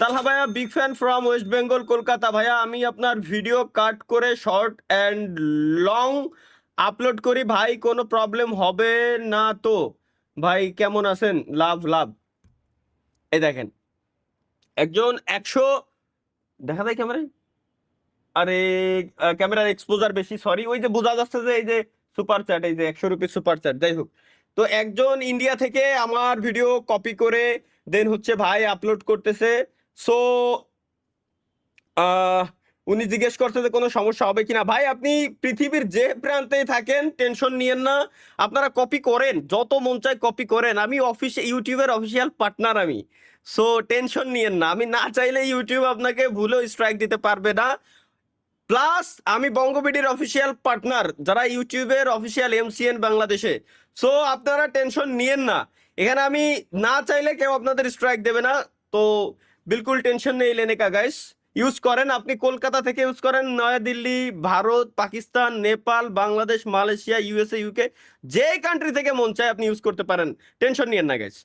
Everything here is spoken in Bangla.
তালহা ভাইয়া, big fan from West Bengal, Kolkata. ভাইয়া আমি আপনার ভিডিও কাট করে শর্ট অ্যান্ড লং আপলোড করি ভাই, কোনো প্রবলেম হবে না তো? ভাই কেমন আছেন? লাভ লাভ। এই দেখেন, একজন 100 দেখা যায় ক্যামেরায়। আরে ক্যামেরার এক্সপোজার বেশি, সরি। ওই যে বোঝা যাচ্ছে যে এই যে সুপার চ্যাট, এই যে 100 রুপি সুপার চ্যাট। যাই হোক, তো একজন ইন্ডিয়া থেকে আমার ভিডিও কপি করে দেন হচ্ছে ভাই আপলোড করতেছে। সো আহ উনি জিজ্ঞেস করছে যে কোনো সমস্যা হবে কিনা। ভাই আপনি পৃথিবীর যে প্রান্তেই থাকেন টেনশন নিয়েন না, আপনারা কপি করেন, যত মন চায় কপি করেন। আমি ইউটিউবের অফিসিয়াল পার্টনার আমি। সো টেনশন নিয়েন না, আমি না চাইলে ইউটিউব আপনাকে ভুলেও স্ট্রাইক দিতে পারবে না। প্লাস আমি বঙ্গবিডির অফিসিয়াল পার্টনার, যারা ইউটিউবের অফিসিয়াল এমসিএন বাংলাদেশে। সো আপনারা টেনশন নিয়েন না, এখানে আমি না চাইলে কেউ আপনাদের স্ট্রাইক দেবে না। তো বিলকুল টেনশন নেই লেনে কা গাইস। ইউজ করেন, আপনি কলকাতা থেকে ইউজ করেন, Naya Dilli, Bharat, Pakistan, Nepal, Bangladesh, Malaysia, USA, UK, যে কান্ট্রি থেকে মন চায় আপনি ইউজ করতে পারেন। টেনশন নিয়েন না গাইস।